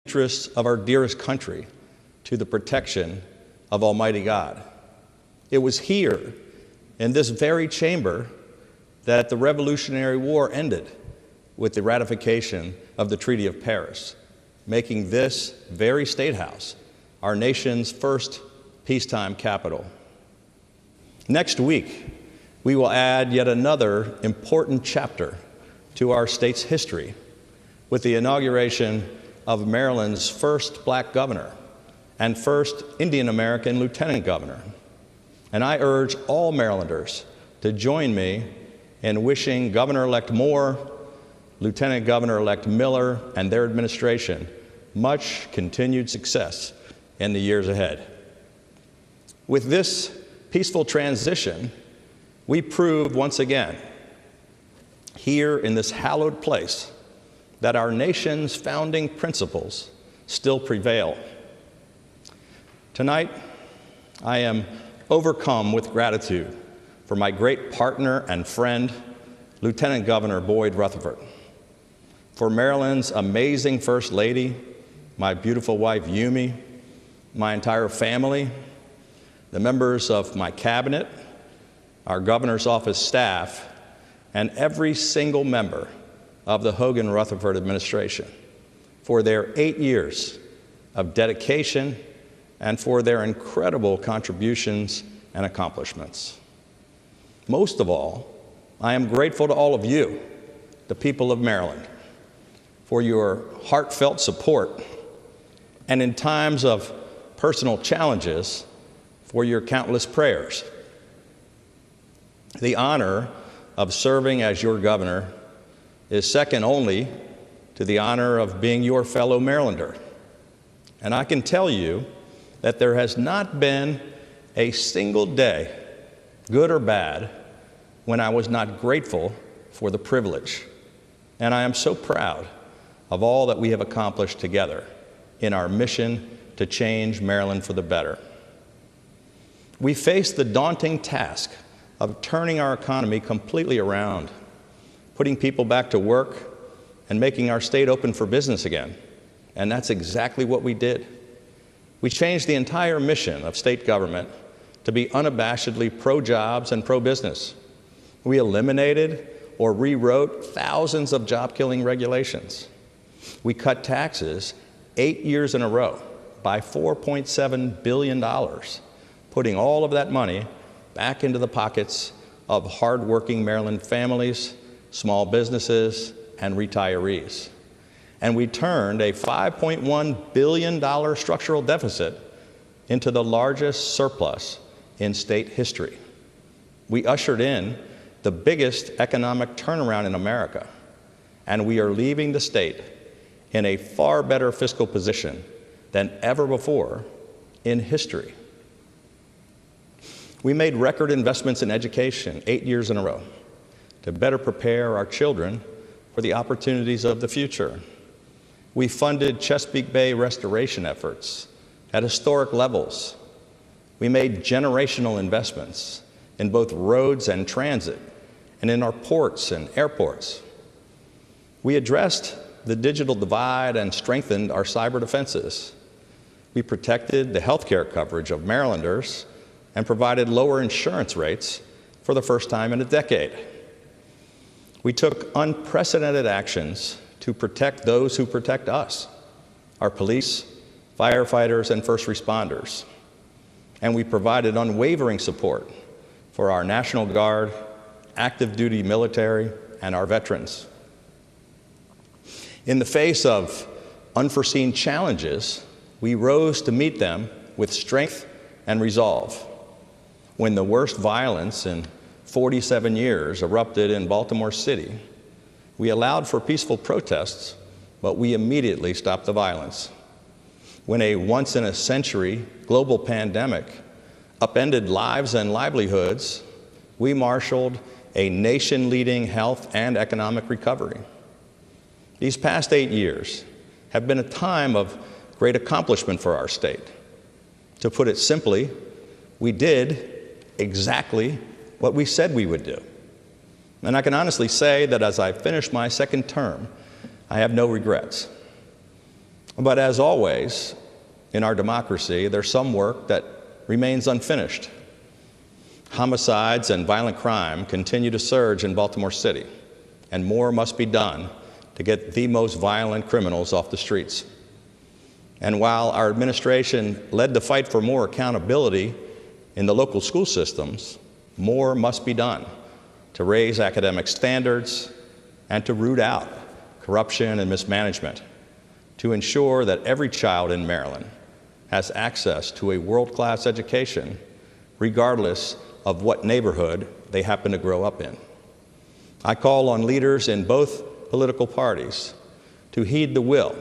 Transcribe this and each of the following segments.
interests of our dearest country to the protection of Almighty God. It was here, in this very chamber, that the Revolutionary War ended with the ratification of the Treaty of Paris, making this very State House our nation's first peacetime capital. Next week, we will add yet another important chapter to our state's history with the inauguration of Maryland's first black governor and first Indian American lieutenant governor. And I urge all Marylanders to join me in wishing Governor-elect Moore, Lieutenant Governor-elect Miller, and their administration much continued success in the years ahead. With this peaceful transition, we prove once again, here in this hallowed place, that our nation's founding principles still prevail. Tonight, I am overcome with gratitude for my great partner and friend, Lieutenant Governor Boyd Rutherford, for Maryland's amazing First Lady, my beautiful wife, Yumi, my entire family, the members of my cabinet, our governor's office staff, and every single member of the Hogan-Rutherford administration for their 8 years of dedication and for their incredible contributions and accomplishments. Most of all, I am grateful to all of you, the people of Maryland, for your heartfelt support, and in times of personal challenges, for your countless prayers. The honor of serving as your governor is second only to the honor of being your fellow Marylander. And I can tell you that there has not been a single day, good or bad, when I was not grateful for the privilege. And I am so proud of all that we have accomplished together in our mission to change Maryland for the better. We face the daunting task of turning our economy completely around, putting people back to work, and making our state open for business again. And that's exactly what we did. We changed the entire mission of state government to be unabashedly pro-jobs and pro-business. We eliminated or rewrote thousands of job-killing regulations. We cut taxes 8 years in a row by $4.7 billion, putting all of that money back into the pockets of hardworking Maryland families, small businesses, and retirees. And we turned a $5.1 billion structural deficit into the largest surplus in state history. We ushered in the biggest economic turnaround in America, and we are leaving the state in a far better fiscal position than ever before in history. We made record investments in education 8 years in a row to better prepare our children for the opportunities of the future. We funded Chesapeake Bay restoration efforts at historic levels. We made generational investments in both roads and transit and in our ports and airports. We addressed the digital divide and strengthened our cyber defenses. We protected the health care coverage of Marylanders and provided lower insurance rates for the first time in a decade. We took unprecedented actions to protect those who protect us, our police, firefighters, and first responders. And we provided unwavering support for our National Guard, active duty military, and our veterans. In the face of unforeseen challenges, we rose to meet them with strength and resolve. When the worst violence in 47 years erupted in Baltimore City, we allowed for peaceful protests, but we immediately stopped the violence. When a once-in-a-century global pandemic upended lives and livelihoods, we marshaled a nation-leading health and economic recovery. These past 8 years have been a time of great accomplishment for our state. To put it simply, we did exactly what we said we would do. And I can honestly say that as I finish my second term, I have no regrets. But as always, in our democracy, there's some work that remains unfinished. Homicides and violent crime continue to surge in Baltimore City, and more must be done to get the most violent criminals off the streets. And while our administration led the fight for more accountability in the local school systems, more must be done to raise academic standards and to root out corruption and mismanagement, to ensure that every child in Maryland has access to a world-class education, regardless of what neighborhood they happen to grow up in. I call on leaders in both political parties to heed the will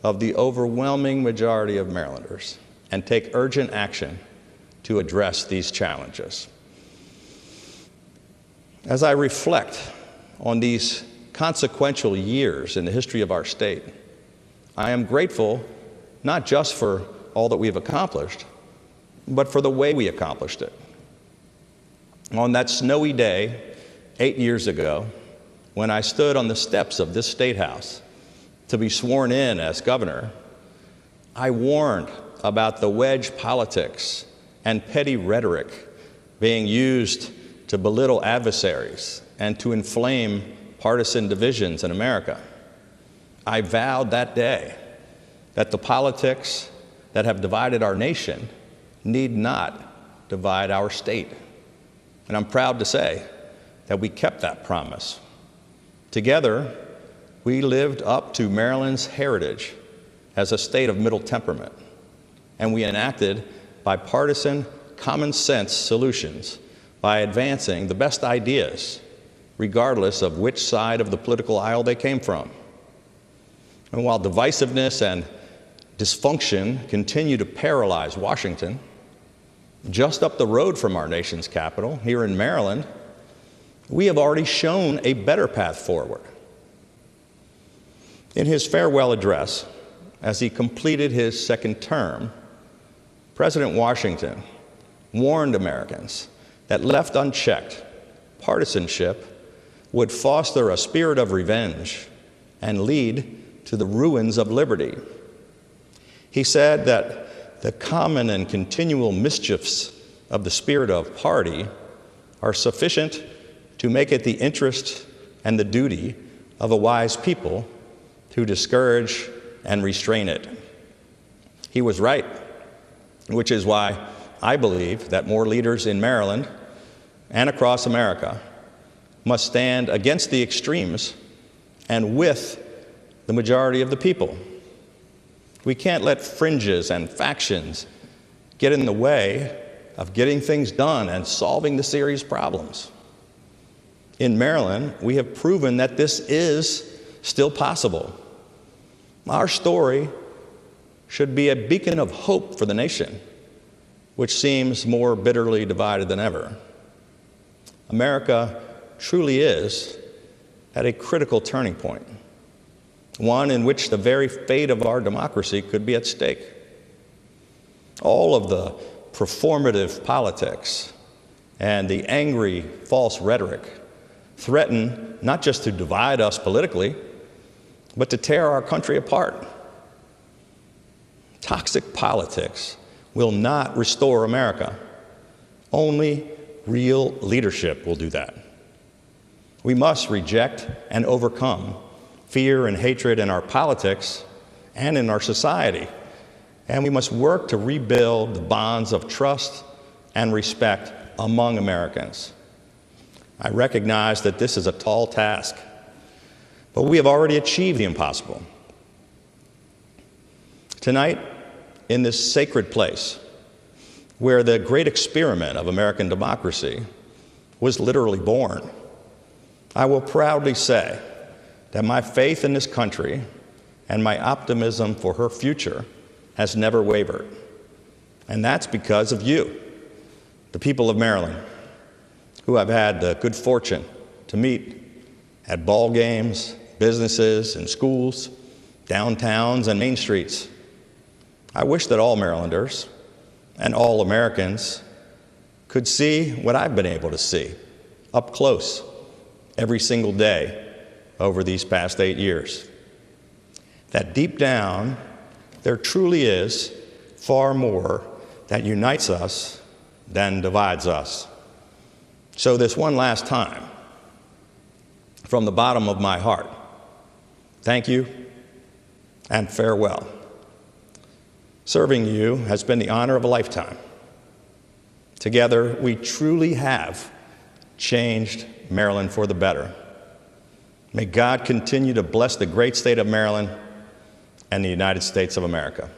of the overwhelming majority of Marylanders and take urgent action to address these challenges. As I reflect on these consequential years in the history of our state, I am grateful not just for all that we've accomplished, but for the way we accomplished it. On that snowy day 8 years ago, when I stood on the steps of this State House to be sworn in as governor, I warned about the wedge politics and petty rhetoric being used to belittle adversaries and to inflame partisan divisions in America. I vowed that day that the politics that have divided our nation need not divide our state. And I'm proud to say that we kept that promise. Together, we lived up to Maryland's heritage as a state of middle temperament, and we enacted bipartisan, common sense solutions by advancing the best ideas, regardless of which side of the political aisle they came from. And while divisiveness and dysfunction continue to paralyze Washington, just up the road from our nation's capital, here in Maryland, we have already shown a better path forward. In his farewell address, as he completed his second term, President Washington warned Americans that left unchecked, partisanship would foster a spirit of revenge and lead to the ruins of liberty. He said that the common and continual mischiefs of the spirit of party are sufficient to make it the interest and the duty of a wise people to discourage and restrain it. He was right, which is why I believe that more leaders in Maryland and across America must stand against the extremes and with the majority of the people. We can't let fringes and factions get in the way of getting things done and solving the serious problems. In Maryland, we have proven that this is still possible. Our story should be a beacon of hope for the nation, which seems more bitterly divided than ever. America truly is at a critical turning point, one in which the very fate of our democracy could be at stake. All of the performative politics and the angry, false rhetoric threaten not just to divide us politically, but to tear our country apart. Toxic politics will not restore America. Only real leadership will do that. We must reject and overcome fear and hatred in our politics and in our society, and we must work to rebuild the bonds of trust and respect among Americans. I recognize that this is a tall task, but we have already achieved the impossible. Tonight, in this sacred place, where the great experiment of American democracy was literally born, I will proudly say that my faith in this country and my optimism for her future has never wavered. And that's because of you, the people of Maryland, who I've had the good fortune to meet at ball games, businesses, and schools, downtowns, and main streets. I wish that all Marylanders and all Americans could see what I've been able to see up close every single day over these past 8 years. That deep down there truly is far more that unites us than divides us. So this one last time, from the bottom of my heart, thank you and farewell. Serving you has been the honor of a lifetime. Together, we truly have changed Maryland for the better. May God continue to bless the great state of Maryland and the United States of America.